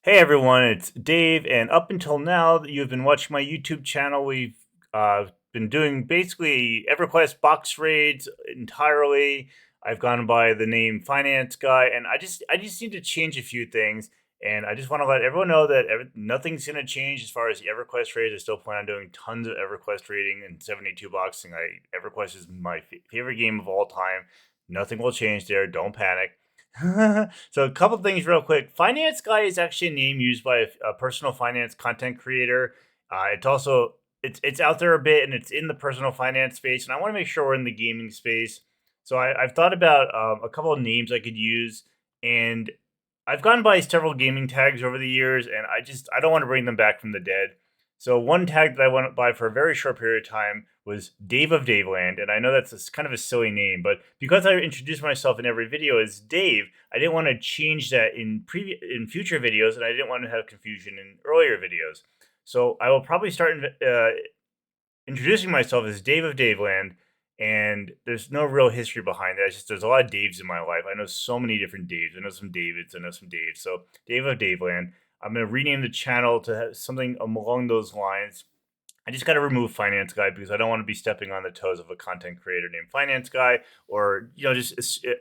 Hey everyone, it's Dave, and up until now, you've been watching my YouTube channel. We've been doing basically EverQuest box raids entirely. I've gone by the name Finance Guy, and I just need to change a few things, and I just want to let everyone know that nothing's going to change as far as the EverQuest raids. I still plan on doing tons of EverQuest raiding and 72 boxing. EverQuest is my favorite game of all time. Nothing will change there. Don't panic. So a couple things real quick. Finance Guy is actually a name used by a personal finance content creator. It's also it's out there a bit and it's in the personal finance space, and I want to make sure we're in the gaming space. So I've thought about a couple of names I could use, and I've gone by several gaming tags over the years, and I don't want to bring them back from the dead. So one tag that I went by for a very short period of time was Dave of Daveland, and I know that's kind of a silly name, but because I introduce myself in every video as Dave, I didn't want to change that in future videos, and I didn't want to have confusion in earlier videos. So I will probably start introducing myself as Dave of Daveland, and there's no real history behind that. It's just there's a lot of Daves in my life. I know so many different Daves. I know some Davids. I know some Daves. So Dave of Daveland. I'm gonna rename the channel to have something along those lines. I just got to remove Finance Guy because I don't want to be stepping on the toes of a content creator named Finance Guy, or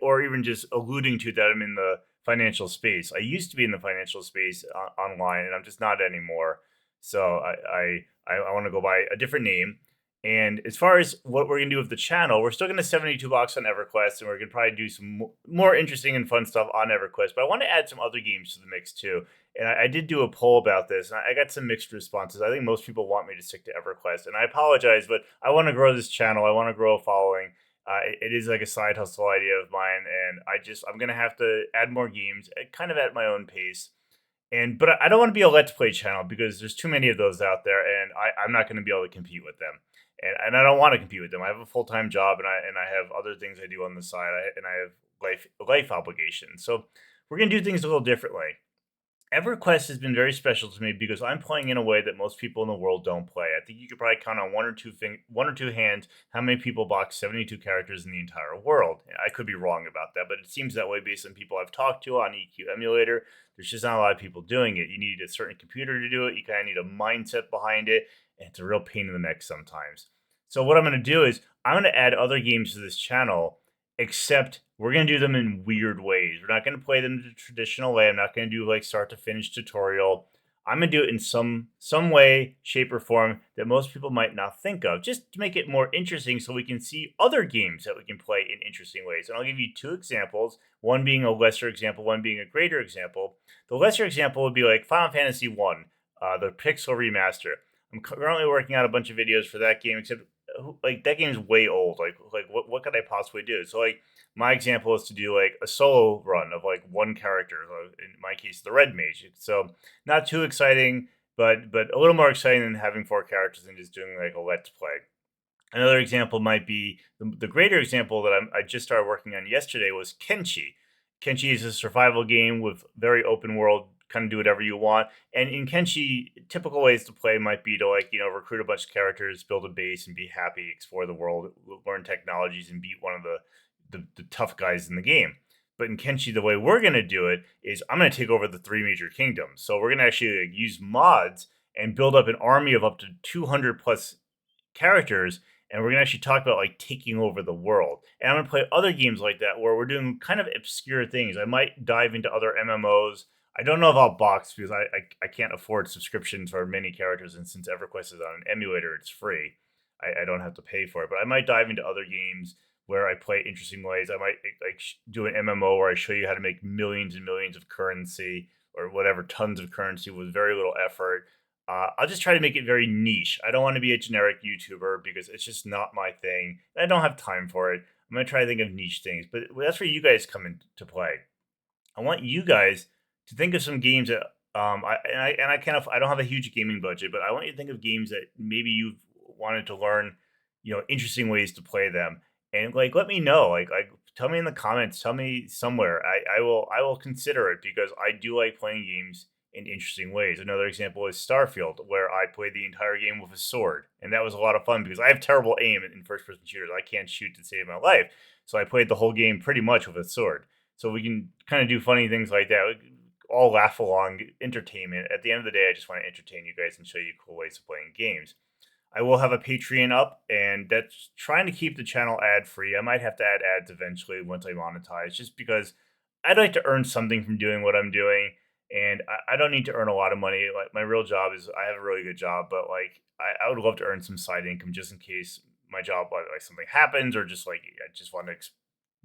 or even just alluding to that I'm in the financial space. I used to be in the financial space online, and I'm just not anymore. So I want to go by a different name. And as far as what we're gonna do with the channel, we're still gonna 72 box on EverQuest, and we're gonna probably do some more interesting and fun stuff on EverQuest. But I want to add some other games to the mix too. And I did do a poll about this, and I got some mixed responses. I think most people want me to stick to EverQuest, and I apologize, but I want to grow this channel. I want to grow a following. It is like a side hustle idea of mine, and I'm gonna have to add more games, kind of at my own pace. But I don't want to be a Let's Play channel because there's too many of those out there, and I'm not going to be able to compete with them. And I don't want to compete with them. I have a full time job, and I have other things I do on the side, and I have life obligations. So we're gonna do things a little differently. EverQuest has been very special to me because I'm playing in a way that most people in the world don't play. I think you could probably count on one or two hands how many people box 72 characters in the entire world. I could be wrong about that, but it seems that way based on people I've talked to on EQ Emulator. There's just not a lot of people doing it. You need a certain computer to do it. You kind of need a mindset behind it, and it's a real pain in the neck sometimes. So what I'm going to do is I'm going to add other games to this channel, except we're going to do them in weird ways. We're not going to play them the traditional way. I'm not going to do like start to finish tutorial. I'm going to do it in some way, shape, or form that most people might not think of, just to make it more interesting so we can see other games that we can play in interesting ways. And I'll give you two examples, one being a lesser example, one being a greater example. The lesser example would be like Final Fantasy 1, the Pixel Remaster. I'm currently working on a bunch of videos for that game, except like that game's way old. Like what could I possibly do? So like my example is to do like a solo run of like one character. In my case, the Red Mage. So not too exciting, but a little more exciting than having four characters and just doing like a let's play. Another example might be the greater example that I just started working on yesterday was Kenshi. Kenshi is a survival game with very open world, kind of do whatever you want. And in Kenshi, typical ways to play might be to recruit a bunch of characters, build a base, and be happy, explore the world, learn technologies, and beat one of the tough guys in the game. But in Kenshi, the way we're going to do it is I'm going to take over the three major kingdoms. So we're going to actually use mods and build up an army of up to 200 plus characters, and we're gonna actually talk about like taking over the world. And I'm gonna play other games like that where we're doing kind of obscure things. I might dive into other MMOs. I don't know if I'll box because I can't afford subscriptions for many characters, and since EverQuest is on an emulator, it's free. I don't have to pay for it. But I might dive into other games where I play interesting ways. I might do an MMO where I show you how to make millions and millions of currency or whatever, tons of currency with very little effort. I'll just try to make it very niche. I don't want to be a generic YouTuber because it's just not my thing. I don't have time for it. I'm gonna try to think of niche things, but that's where you guys come into play. I want you guys to think of some games that I kind of I don't have a huge gaming budget, but I want you to think of games that maybe you've wanted to learn, interesting ways to play them, and like let me know. Tell me in the comments. Tell me somewhere. I will consider it because I do like playing games in interesting ways. Another example is Starfield, where I played the entire game with a sword, and that was a lot of fun because I have terrible aim in first-person shooters. I can't shoot to save my life, so I played the whole game pretty much with a sword. So we can kind of do funny things like that. all laugh along entertainment. At the end of the day, I just want to entertain you guys and show you cool ways of playing games. I will have a Patreon up, and that's trying to keep the channel ad free. I might have to add ads eventually once I monetize, just because I'd like to earn something from doing what I'm doing, and I don't need to earn a lot of money. Like my real job is, I have a really good job, but like I would love to earn some side income just in case my job, like something happens, or just like I just want to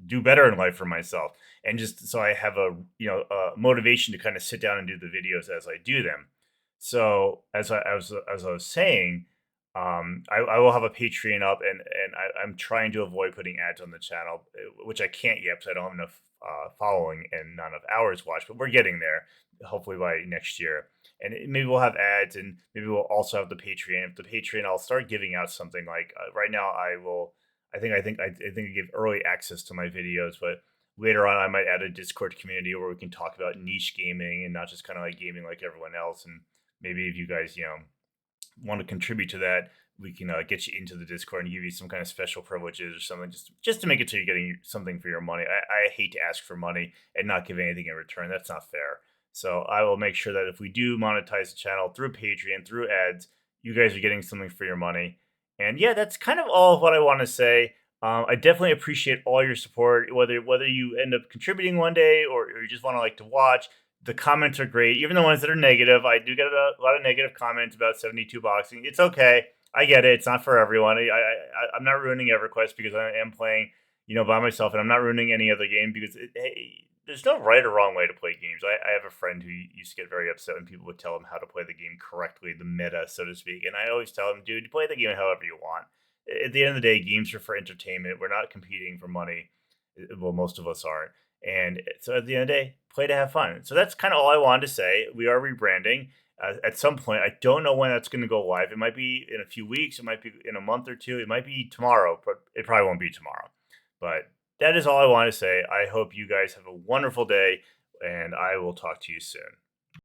do better in life for myself, and just so I have a a motivation to kind of sit down and do the videos as I do them. So as I was saying, I will have a Patreon up, and I'm trying to avoid putting ads on the channel, which I can't yet because I don't have enough following and not enough hours watched. But we're getting there. Hopefully by next year, and maybe we'll have ads, and maybe we'll also have the Patreon. If the Patreon, I'll start giving out something like right now. I will. I think I give early access to my videos, but later on I might add a Discord community where we can talk about niche gaming and not just kind of like gaming like everyone else. And maybe if you guys want to contribute to that, we can get you into the Discord and give you some kind of special privileges or something, just to make it so you're getting something for your money. I hate to ask for money and not give anything in return. That's not fair. So I will make sure that if we do monetize the channel through Patreon, through ads, you guys are getting something for your money. And yeah, that's kind of all of what I want to say. I definitely appreciate all your support, whether you end up contributing one day, or you just want to like to watch. The comments are great, even the ones that are negative. I do get a lot of negative comments about 72 boxing. It's okay. I get it. It's not for everyone. I'm not ruining EverQuest because I am playing, by myself, and I'm not ruining any other game because hey, there's no right or wrong way to play games. I have a friend who used to get very upset when people would tell him how to play the game correctly, the meta, so to speak. And I always tell him, dude, play the game however you want. At the end of the day, games are for entertainment. We're not competing for money. Well, most of us aren't. And so at the end of the day, play to have fun. So that's kind of all I wanted to say. We are rebranding at some point. I don't know when that's going to go live. It might be in a few weeks. It might be in a month or two. It might be tomorrow, but it probably won't be tomorrow. But that is all I want to say. I hope you guys have a wonderful day, and I will talk to you soon.